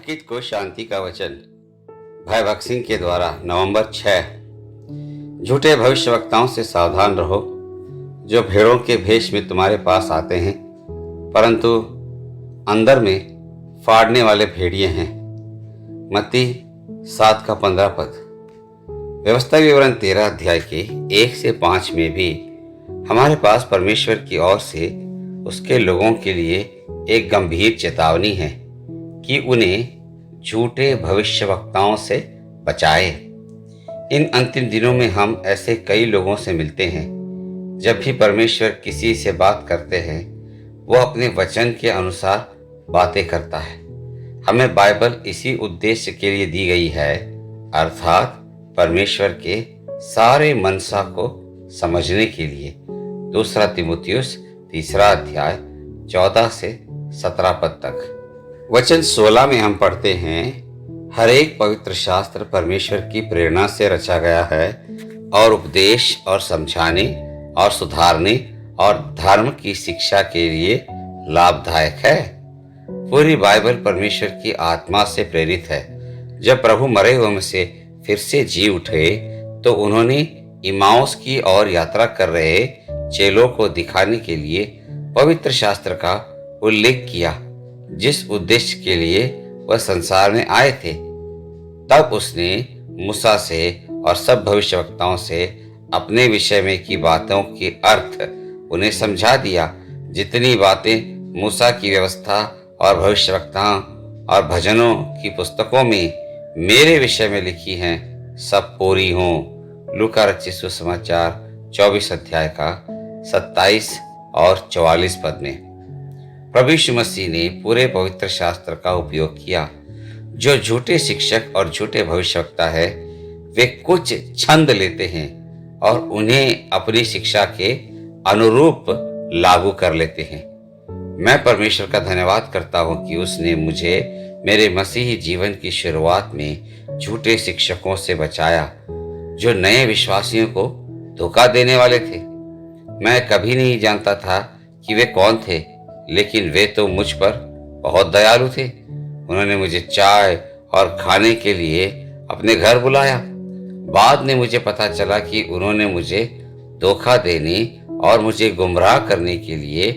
अंकित को शांति का वचन। भाई भक्त सिंह के द्वारा नवंबर 6। झूठे भविष्यवक्ताओं से सावधान रहो, जो भेड़ों के भेष में तुम्हारे पास आते हैं, परंतु अंदर में फाड़ने वाले भेड़िए हैं। मत्ती 7:15। व्यवस्था विवरण 13 अध्याय के 1 से 5 में भी हमारे पास परमेश्वर की ओर से उसके लोगों के लिए एक गंभीर चेतावनी है कि उन्हें झूठे भविष्यवक्ताओं से बचाए। इन अंतिम दिनों में हम ऐसे कई लोगों से मिलते हैं। जब भी परमेश्वर किसी से बात करते हैं, वो अपने वचन के अनुसार बातें करता है। हमें बाइबल इसी उद्देश्य के लिए दी गई है, अर्थात परमेश्वर के सारे मनसा को समझने के लिए। 2 तीमुथियुस 3 अध्याय 14 से 17 पद तक। वचन 16 में हम पढ़ते हैं, हर एक पवित्र शास्त्र परमेश्वर की प्रेरणा से रचा गया है और उपदेश और समझाने और सुधारने और धर्म की शिक्षा के लिए लाभदायक है। पूरी बाइबल परमेश्वर की आत्मा से प्रेरित है। जब प्रभु मरे हुए में से फिर से जी उठे तो उन्होंने इमाउस की ओर यात्रा कर रहे चेलों को दिखाने के लिए पवित्र शास्त्र का उल्लेख किया, जिस उद्देश्य के लिए वह संसार में आए थे। तब उसने मूसा से और सब भविष्यवक्ताओं से अपने विषय में की बातों के अर्थ उन्हें समझा दिया। जितनी बातें मूसा की व्यवस्था और भविष्यवक्ताओं और भजनों की पुस्तकों में मेरे विषय में लिखी हैं, सब पूरी हों। लूका रचित सुसमाचार 24 अध्याय का 27 और 44 पद में प्रभु यीशु मसीह ने पूरे पवित्र शास्त्र का उपयोग किया। जो झूठे शिक्षक और झूठे भविष्यवक्ता है, वे कुछ छंद लेते हैं और उन्हें अपनी शिक्षा के अनुरूप लागू कर लेते हैं। मैं परमेश्वर का धन्यवाद करता हूं कि उसने मुझे मेरे मसीही जीवन की शुरुआत में झूठे शिक्षकों से बचाया, जो नए विश्वासियों को धोखा देने वाले थे। मैं कभी नहीं जानता था कि वे कौन थे, लेकिन वे तो मुझ पर बहुत दयालु थे। उन्होंने मुझे चाय और खाने के लिए अपने घर बुलाया। बाद में मुझे पता चला कि उन्होंने मुझे धोखा देने और मुझे गुमराह करने के लिए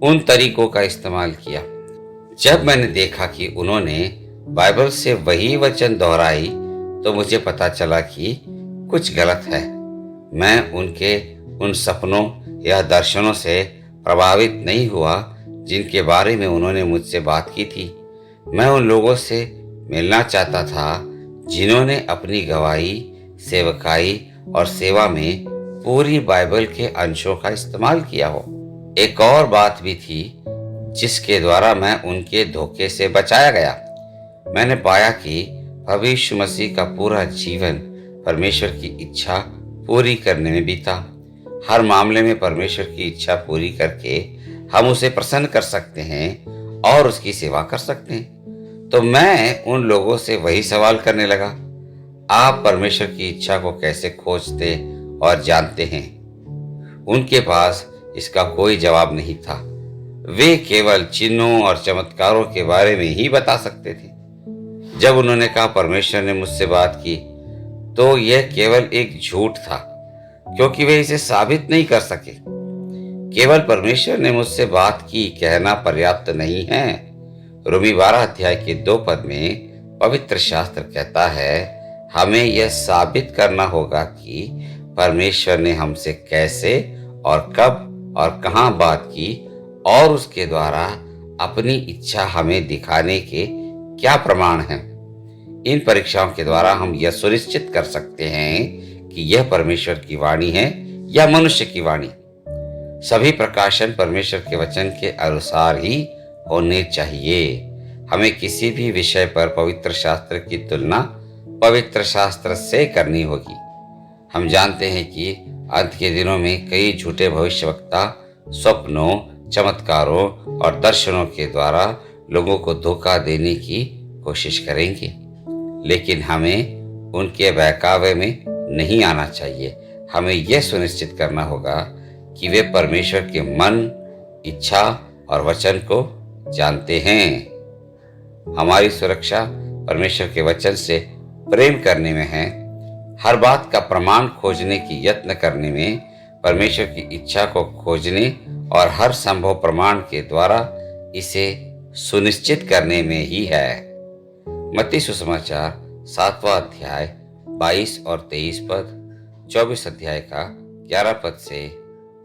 उन तरीकों का इस्तेमाल किया। जब मैंने देखा कि उन्होंने बाइबल से वही वचन दोहराई, तो मुझे पता चला कि कुछ गलत है। मैं उनके उन सपनों या दर्शनों से प्रभावित नहीं हुआ जिनके बारे में उन्होंने मुझसे बात की थी। मैं उन लोगों से मिलना चाहता था जिन्होंने अपनी गवाही, सेवकाई और सेवा में पूरी बाइबल के अंशों का इस्तेमाल किया हो। एक और बात भी थी जिसके द्वारा मैं उनके धोखे से बचाया गया। मैंने पाया कि प्रभु यीशु मसीह का पूरा जीवन परमेश्वर की इच्छा पूरी करने में बीता। हर मामले में परमेश्वर की इच्छा पूरी करके हम उसे प्रसन्न कर सकते हैं और उसकी सेवा कर सकते हैं। तो मैं उन लोगों से वही सवाल करने लगा, आप परमेश्वर की इच्छा को कैसे खोजते और जानते हैं? उनके पास इसका कोई जवाब नहीं था। वे केवल चिन्हों और चमत्कारों के बारे में ही बता सकते थे। जब उन्होंने कहा परमेश्वर ने मुझसे बात की, तो यह केवल एक झूठ था, क्योंकि वे इसे साबित नहीं कर सके। केवल परमेश्वर ने मुझसे बात की कहना पर्याप्त नहीं है। रोमी 12 अध्याय के 2 पद में पवित्र शास्त्र कहता है, हमें यह साबित करना होगा कि परमेश्वर ने हमसे कैसे और कब और कहां बात की और उसके द्वारा अपनी इच्छा हमें दिखाने के क्या प्रमाण हैं। इन परीक्षाओं के द्वारा हम यह सुनिश्चित कर सकते हैं कि यह परमेश्वर की वाणी है या मनुष्य की वाणी। सभी प्रकाशन परमेश्वर के वचन के अनुसार ही होने चाहिए। हमें किसी भी विषय पर पवित्र शास्त्र की तुलना पवित्र शास्त्र से करनी होगी। हम जानते हैं कि अंत के दिनों में कई झूठे भविष्यवक्ता स्वप्नों, चमत्कारों और दर्शनों के द्वारा लोगों को धोखा देने की कोशिश करेंगे, लेकिन हमें उनके बहकावे में नहीं आना चाहिए। हमें यह सुनिश्चित करना होगा कि वे परमेश्वर के मन, इच्छा और वचन को जानते हैं। हमारी सुरक्षा परमेश्वर के वचन से प्रेम करने में है। हर बात का प्रमाण खोजने की यत्न करने में, परमेश्वर की इच्छा को खोजने और हर संभव प्रमाण के द्वारा इसे सुनिश्चित करने में ही है। मत्ती सुसमाचार 7वां अध्याय 22 और 23 पद, 24 अध्याय का 11 पद से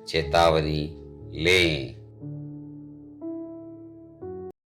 चेतावनी लें।